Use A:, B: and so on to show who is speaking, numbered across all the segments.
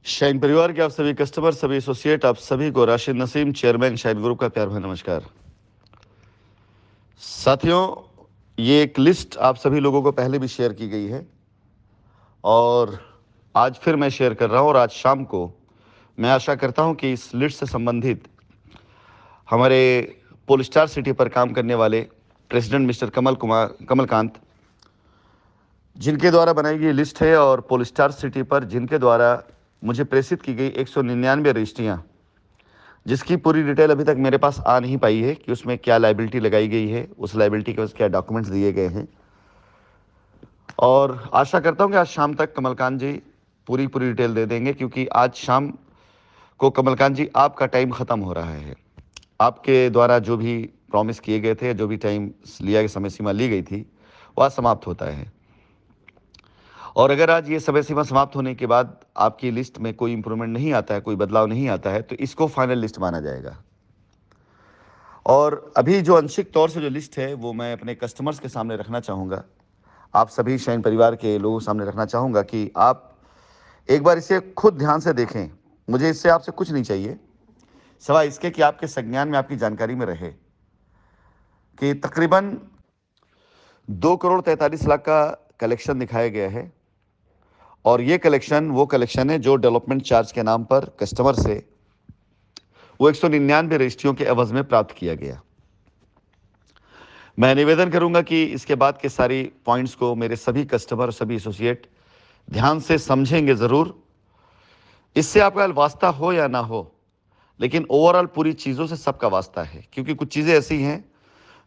A: Shine परिवार के आप सभी कस्टमर, सभी एसोसिएट, आप सभी को Rashid Naseem, chairman shine group का प्यार भरा नमस्कार। साथियों, ये एक लिस्ट आप सभी लोगों को पहले भी शेयर की गई है और आज फिर मैं शेयर कर रहा हूँ। और आज शाम को मैं आशा करता हूँ कि इस लिस्ट से संबंधित हमारे पोलस्टार सिटी पर काम करने वाले प्रेसिडेंट मिस्टर कमलकांत, जिनके द्वारा बनाई गई लिस्ट है, और पोलस्टार सिटी पर जिनके द्वारा मुझे प्रेषित की गई 199 रजिस्ट्रियाँ, जिसकी पूरी डिटेल अभी तक मेरे पास आ नहीं पाई है कि उसमें क्या लाइबिलिटी लगाई गई है, उस लाइबिलिटी के पास क्या डॉक्यूमेंट्स दिए गए हैं। और आशा करता हूं कि आज शाम तक कमलकांत जी पूरी डिटेल दे देंगे, क्योंकि आज शाम को कमलकांत जी आपका टाइम ख़त्म हो रहा है। आपके द्वारा जो भी प्रॉमिस किए गए थे, जो भी टाइम लिया गया, समय सीमा ली गई थी, वो आज समाप्त होता है। और अगर आज ये समय सीमा समाप्त होने के बाद आपकी लिस्ट में कोई इंप्रूवमेंट नहीं आता है, कोई बदलाव नहीं आता है, तो इसको फाइनल लिस्ट माना जाएगा। और अभी जो आंशिक तौर से जो लिस्ट है वो मैं अपने कस्टमर्स के सामने रखना चाहूँगा, आप सभी शाइन परिवार के लोगों के सामने रखना चाहूँगा कि आप एक बार इसे खुद ध्यान से देखें। मुझे इससे आपसे कुछ नहीं चाहिए, सिवाय इसके कि आपके संज्ञान में, आपकी जानकारी में रहे कि तकरीबन 2 करोड़ 43 लाख का कलेक्शन दिखाया गया है। और ये कलेक्शन वो कलेक्शन है जो डेवलपमेंट चार्ज के नाम पर कस्टमर से वो 199 रजिस्ट्रियों के एवज में प्राप्त किया गया। मैं निवेदन करूंगा कि इसके बाद के सारी पॉइंट्स को मेरे सभी कस्टमर, सभी एसोसिएट ध्यान से समझेंगे ज़रूर। इससे आपका वास्ता हो या ना हो, लेकिन ओवरऑल पूरी चीज़ों से सबका वास्ता है, क्योंकि कुछ चीज़ें ऐसी हैं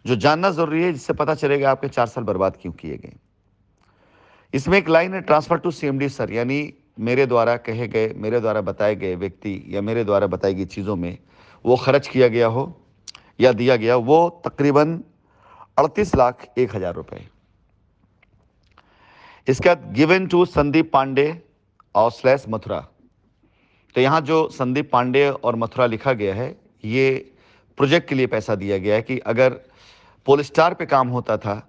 A: जो जानना ज़रूरी है, जिससे पता चलेगा आपके 4 साल बर्बाद क्यों किए गए। इसमें एक लाइन है, ट्रांसफर टू सीएमडी सर, यानी मेरे द्वारा कहे गए, मेरे द्वारा बताए गए व्यक्ति या मेरे द्वारा बताई गई चीज़ों में वो खर्च किया गया हो या दिया गया, वो तकरीबन 38,01,000 रुपये। इसका गिवन टू संदीप पांडे और स्लैश मथुरा। तो यहाँ जो संदीप पांडे और मथुरा लिखा गया है, ये प्रोजेक्ट के लिए पैसा दिया गया है कि अगर पोलस्टार पे काम होता था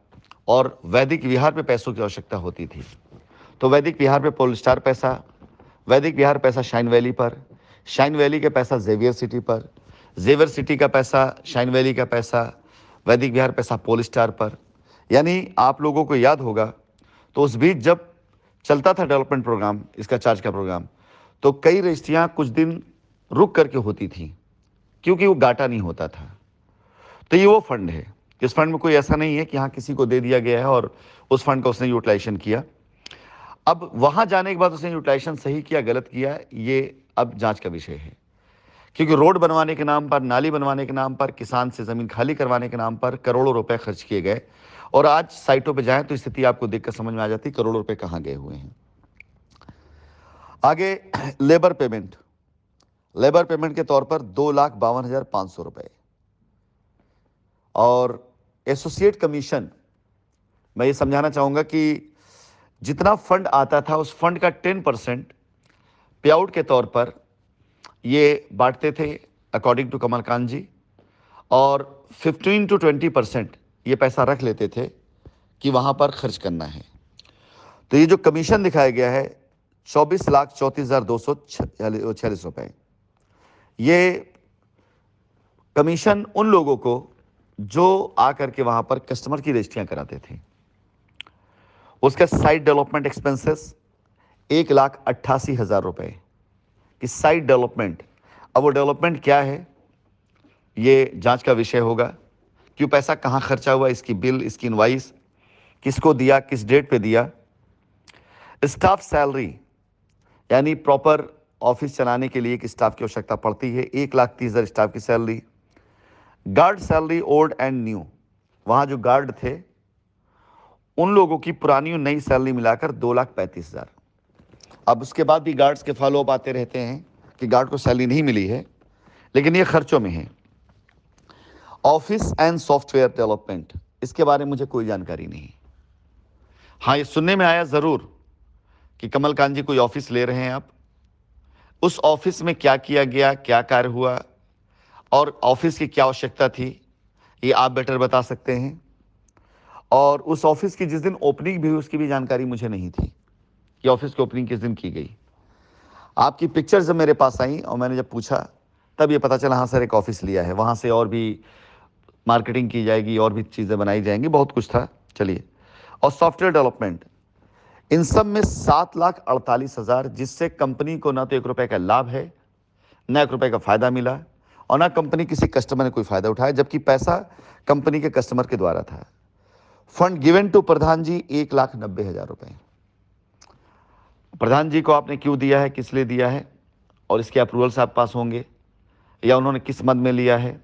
A: और वैदिक विहार पे पैसों की आवश्यकता होती थी, तो वैदिक विहार पे पोलस्टार पैसा, वैदिक विहार पैसा शाइन वैली पर, शाइन वैली का पैसा जेवियर सिटी पर, जेवियर सिटी का पैसा, शाइन वैली का पैसा, वैदिक विहार पैसा पोलस्टार पर। यानी आप लोगों को याद होगा, तो उस बीच जब चलता था डेवलपमेंट प्रोग्राम, इसका चार्ज का प्रोग्राम, तो कई रजिस्ट्रियाँ कुछ दिन रुक करके होती थी, क्योंकि वो गाटा नहीं होता था। तो ये वो फंड है, इस फंड में कोई ऐसा नहीं है कि हाँ किसी को दे दिया गया है और उस फंड का उसने यूटिलाइजेशन किया। अब वहाँ जाने के बाद उसने यूटिलाइजेशन सही किया, गलत किया, ये अब जांच का विषय है। क्योंकि रोड बनवाने के नाम पर, नाली बनवाने के नाम पर, किसान से ज़मीन खाली करवाने के नाम पर करोड़ों रुपए खर्च किए गए। और आज साइटों पे जाएं तो स्थिति आपको देखकर समझ में आ जाती, करोड़ों रुपए कहाँ गए हुए हैं। आगे लेबर पेमेंट, लेबर पेमेंट के तौर पर 2,52,500 रुपए। और एसोसिएट कमीशन, मैं ये समझाना चाहूँगा कि जितना फंड आता था उस फंड का 10% पे आउट के तौर पर ये बांटते थे अकॉर्डिंग टू कमलकांत जी, और 15 to 20% ये पैसा रख लेते थे कि वहाँ पर खर्च करना है। तो ये जो कमीशन दिखाया गया है 24,34,246 रुपए, ये कमीशन उन लोगों को जो आकर के वहाँ पर कस्टमर की रजिस्ट्रियाँ कराते थे। उसका साइट डेवलपमेंट एक्सपेंसेस 1,88,000 रुपये कि साइट डेवलपमेंट। अब वो डेवलपमेंट क्या है, ये जांच का विषय होगा। क्यों पैसा कहाँ खर्चा हुआ, इसकी बिल, इसकी इनवाइस, किसको दिया, किस डेट पे दिया। स्टाफ सैलरी, यानी प्रॉपर ऑफिस चलाने के लिए एक स्टाफ की आवश्यकता पड़ती है, 1,30,000 स्टाफ की salary. Guard salary old and new, वहाँ जो गार्ड थे उन लोगों की पुरानी और नई सैलरी मिलाकर 2,35,000। अब उसके बाद भी गार्ड्स के फॉलोअप आते रहते हैं कि गार्ड को सैलरी नहीं मिली है, लेकिन ये खर्चों में है। ऑफिस एंड सॉफ्टवेयर डेवलपमेंट, इसके बारे में मुझे कोई जानकारी नहीं। हाँ, ये सुनने में आया ज़रूर कि कमलकांत जी कोई ऑफिस ले रहे हैं आप। उस ऑफिस में क्या किया गया, क्या कार्य हुआ और ऑफिस की क्या आवश्यकता थी, ये आप बेटर बता सकते हैं। और उस ऑफिस की जिस दिन ओपनिंग भी हुई उसकी भी जानकारी मुझे नहीं थी कि ऑफिस की ओपनिंग किस दिन की गई। आपकी पिक्चर जब मेरे पास आई और मैंने जब पूछा तब ये पता चला हाँ सर एक ऑफिस लिया है, वहाँ से और भी मार्केटिंग की जाएगी और भी चीज़ें बनाई जाएंगी, बहुत कुछ था। चलिए, और सॉफ्टवेयर डेवलपमेंट, इन सब में 7,48,000, जिससे कंपनी को ना तो 1 रुपए का लाभ है, ना 1 रुपए का फायदा मिला, और ना कंपनी किसी कस्टमर ने कोई फायदा उठाया, जबकि पैसा कंपनी के कस्टमर के द्वारा था। फंड गिवन टू प्रधान जी 1,90,000 रुपए। प्रधान जी को आपने क्यों दिया है, किस लिए दिया है, और इसके अप्रूवल्स आप पास होंगे या उन्होंने किस मद में लिया है,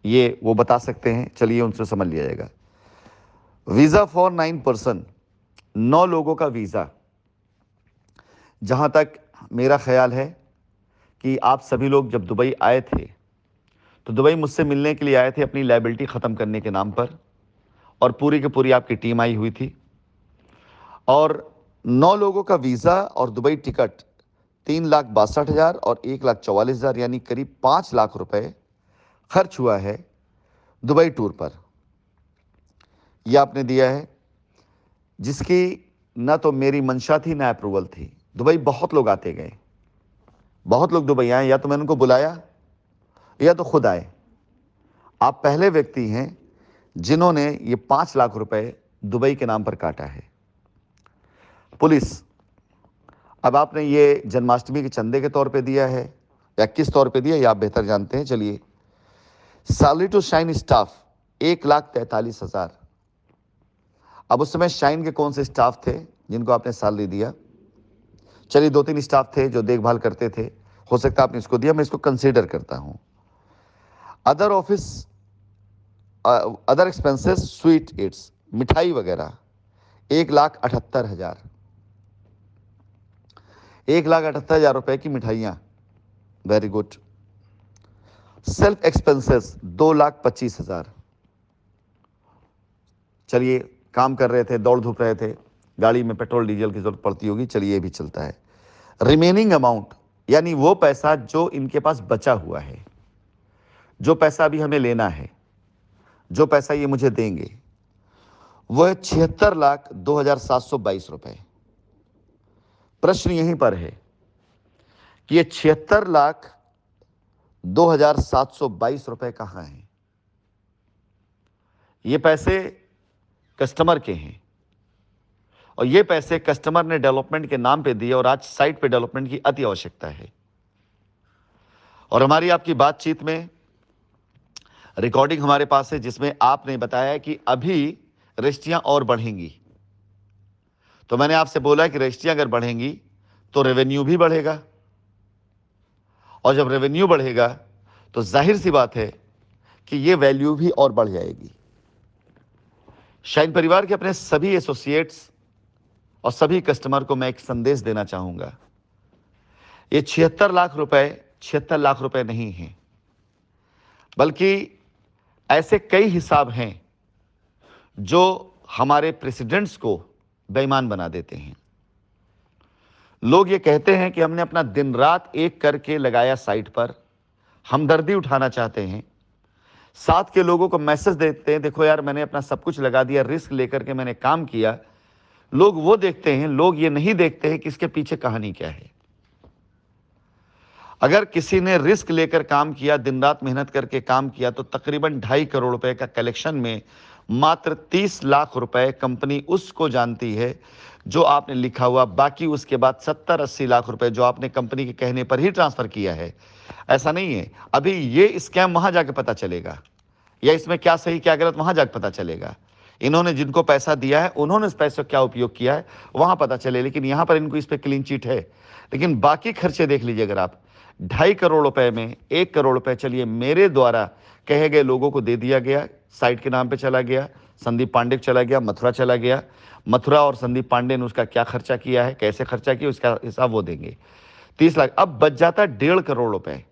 A: ये वो बता सकते हैं। चलिए उनसे समझ लिया जाएगा। वीज़ा फॉर 9 पर्सन, 9 लोगों का वीज़ा। जहाँ तक मेरा ख्याल है कि आप सभी लोग जब दुबई आए थे तो दुबई मुझसे मिलने के लिए आए थे अपनी लायबिलिटी ख़त्म करने के नाम पर, और पूरी की पूरी आपकी टीम आई हुई थी, और 9 लोगों का वीज़ा और दुबई टिकट 3,62,000 और 1,44,000 यानी करीब 5 लाख रुपए खर्च हुआ है दुबई टूर पर। यह आपने दिया है, जिसकी ना तो मेरी मंशा थी ना अप्रूवल थी। दुबई बहुत लोग आते गए, बहुत लोग दुबई आए, या तो मैंने उनको बुलाया या तो खुद आए। आप पहले व्यक्ति हैं जिन्होंने ये 5 लाख रुपए दुबई के नाम पर काटा है। पुलिस, अब आपने ये जन्माष्टमी के चंदे के तौर पे दिया है या किस तौर पे दिया ये आप बेहतर जानते हैं। चलिए, सैलरी टू शाइन स्टाफ 1,43,000। अब उस समय शाइन के कौन से स्टाफ थे जिनको आपने सैलरी दिया? चलिए, 2-3 स्टाफ थे जो देखभाल करते थे, हो सकता है आपने इसको दिया, मैं इसको कंसीडर करता हूं। Other office, other expenses, sweet it's, मिठाई वगैरह 1,78,000। 1,78,000 रुपए की मिठाइयां, वेरी गुड। Self expenses 2,25,000। चलिए, काम कर रहे थे, दौड़ धूप रहे थे, गाड़ी में पेट्रोल डीजल की जरूरत पड़ती होगी, चलिए ये भी चलता है। रिमेनिंग अमाउंट, यानी वो पैसा जो इनके पास बचा हुआ है, जो पैसा अभी हमें लेना है, जो पैसा ये मुझे देंगे, वो है 76,02,722 रुपए। प्रश्न यहीं पर है कि ये 76,02,722 रुपए कहां हैं? ये पैसे कस्टमर के हैं, और ये पैसे कस्टमर ने डेवलपमेंट के नाम पे दिए, और आज साइट पे डेवलपमेंट की अति आवश्यकता है। और हमारी आपकी बातचीत में रिकॉर्डिंग हमारे पास है जिसमें आपने बताया कि अभी रजिस्ट्रियां और बढ़ेंगी। तो मैंने आपसे बोला कि रजिस्ट्रियां अगर बढ़ेंगी तो रेवेन्यू भी बढ़ेगा, और जब रेवेन्यू बढ़ेगा तो जाहिर सी बात है कि ये वैल्यू भी और बढ़ जाएगी। शाइन परिवार के अपने सभी एसोसिएट्स और सभी कस्टमर को मैं एक संदेश देना चाहूंगा। ये 76 लाख रुपए 76 लाख रुपए नहीं हैं, बल्कि ऐसे कई हिसाब हैं जो हमारे प्रेसिडेंट्स को बेईमान बना देते हैं। लोग ये कहते हैं कि हमने अपना दिन रात एक करके लगाया साइट पर, हमदर्दी उठाना चाहते हैं, साथ के लोगों को मैसेज देते हैं, देखो यार मैंने अपना सब कुछ लगा दिया, रिस्क लेकर के मैंने काम किया। लोग वो देखते हैं, लोग ये नहीं देखते हैं कि इसके पीछे कहानी क्या है। अगर किसी ने रिस्क लेकर काम किया, दिन रात मेहनत करके काम किया, तो तकरीबन 2.5 करोड़ रुपए का कलेक्शन में मात्र 30 लाख रुपए कंपनी उसको जानती है जो आपने लिखा हुआ, बाकी उसके बाद 70-80 लाख रुपए जो आपने कंपनी के कहने पर ही ट्रांसफर किया है। ऐसा नहीं है, अभी ये स्कैम वहां जाके पता चलेगा, या इसमें क्या सही क्या गलत वहां जाके पता चलेगा। इन्होंने जिनको पैसा दिया है उन्होंने इस पैसे का क्या उपयोग किया है वहां पता चले, लेकिन यहां पर इनको इस पर क्लीन चिट है। लेकिन बाकी खर्चे देख लीजिए, अगर आप 2.5 करोड़ रुपए में 1 करोड़ रुपए चलिए मेरे द्वारा कहे गए लोगों को दे दिया गया, साइट के नाम पे चला गया, संदीप पांडे चला गया, मथुरा चला गया। मथुरा और संदीप पांडे ने उसका क्या खर्चा किया है, कैसे खर्चा किया, उसका हिसाब वो देंगे। 30 लाख, अब बच जाता 1.5 करोड़ रुपए।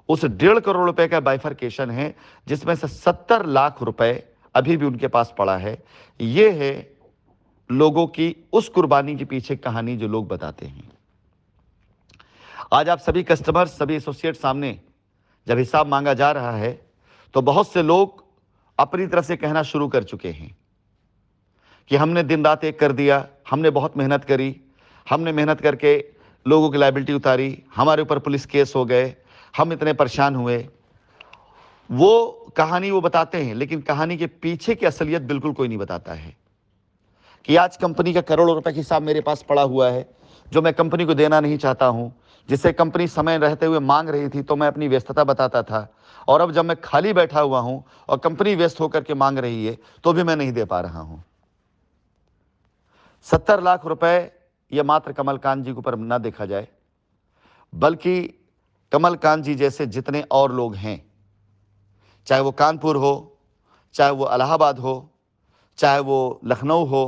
A: उस 1.5 करोड़ रुपए का बाइफरकेशन है, जिसमें से 70 लाख रुपए अभी भी उनके पास पड़ा है। यह है लोगों की उस कुर्बानी के पीछे कहानी जो लोग बताते हैं। आज आप सभी कस्टमर, सभी एसोसिएट सामने जब हिसाब मांगा जा रहा है तो बहुत से लोग अपनी तरफ से कहना शुरू कर चुके हैं कि हमने दिन रात एक कर दिया, हमने बहुत मेहनत करी, हमने मेहनत करके लोगों की लायबिलिटी उतारी, हमारे ऊपर पुलिस केस हो गए, हम इतने परेशान हुए। वो कहानी वो बताते हैं, लेकिन कहानी के पीछे की असलियत बिल्कुल कोई नहीं बताता है कि आज कंपनी का करोड़ों रुपए का हिसाब मेरे पास पड़ा हुआ है, जो मैं कंपनी को देना नहीं चाहता हूं, जिसे कंपनी समय रहते हुए मांग रही थी तो मैं अपनी व्यस्तता बताता था, और अब जब मैं खाली बैठा हुआ हूं और कंपनी व्यस्त होकर के मांग रही है तो भी मैं नहीं दे पा रहा हूं। 70 लाख रुपए यह मात्र कमलकांत जी के ऊपर न देखा जाए, बल्कि कमलकांत जी जैसे जितने और लोग हैं, चाहे वो कानपुर हो, चाहे वो इलाहाबाद हो, चाहे वो लखनऊ हो,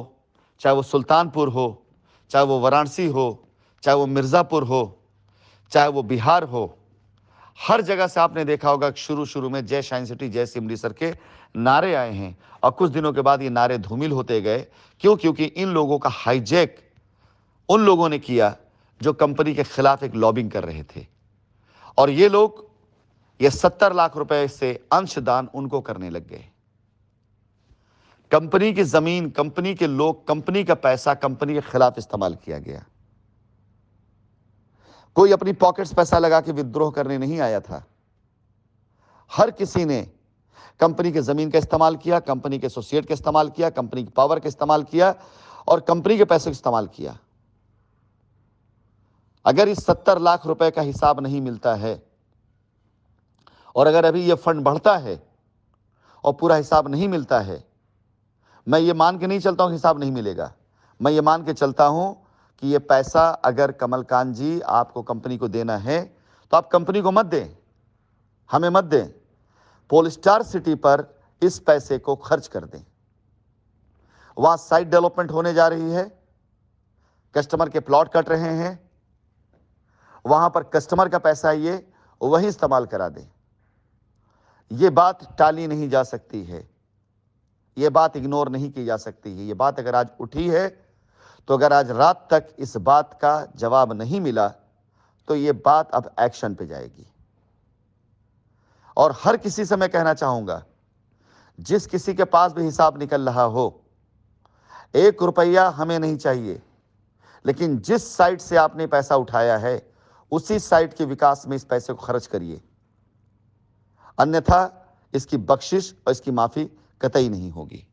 A: चाहे वो सुल्तानपुर हो, चाहे वो वाराणसी हो, चाहे वो मिर्ज़ापुर हो, चाहे वो बिहार हो, हर जगह से आपने देखा होगा कि शुरू शुरू में जय साइंस सिटी, जय सिमली सर के नारे आए हैं, और कुछ दिनों के बाद ये नारे धूमिल होते गए। क्यों? क्योंकि इन लोगों का हाईजैक उन लोगों ने किया जो कंपनी के खिलाफ एक लॉबिंग कर रहे थे, और ये लोग ये 70 लाख रुपए से अंशदान उनको करने लग गए। कंपनी की जमीन, कंपनी के लोग, कंपनी का पैसा कंपनी के खिलाफ इस्तेमाल किया गया। कोई अपनी पॉकेट्स पैसा लगा के विद्रोह करने नहीं आया था। हर किसी ने कंपनी के जमीन का इस्तेमाल किया, कंपनी के एसोसिएट का इस्तेमाल किया, कंपनी की पावर का इस्तेमाल किया, और कंपनी के पैसे का इस्तेमाल किया। अगर इस 70 लाख रुपए का हिसाब नहीं मिलता है, और अगर अभी यह फंड बढ़ता है और पूरा हिसाब नहीं मिलता है, मैं ये मान के नहीं चलता हूं हिसाब नहीं मिलेगा। मैं ये मान के चलता हूं कि ये पैसा अगर कमलकांत जी आपको कंपनी को देना है तो आप कंपनी को मत दें, हमें मत दें, पोलस्टार सिटी पर इस पैसे को खर्च कर दें। वहां साइट डेवलपमेंट होने जा रही है, कस्टमर के प्लॉट कट रहे हैं, वहां पर कस्टमर का पैसा ये वहीं इस्तेमाल करा दें। ये बात टाली नहीं जा सकती है, ये बात इग्नोर नहीं की जा सकती है। ये बात अगर आज उठी है तो अगर आज रात तक इस बात का जवाब नहीं मिला तो ये बात अब एक्शन पे जाएगी। और हर किसी से मैं कहना चाहूंगा, जिस किसी के पास भी हिसाब निकल रहा हो, 1 रुपया हमें नहीं चाहिए, लेकिन जिस साइट से आपने पैसा उठाया है उसी साइट के विकास में इस पैसे को खर्च करिए, अन्यथा इसकी बख्शिश और इसकी माफी कतई नहीं होगी।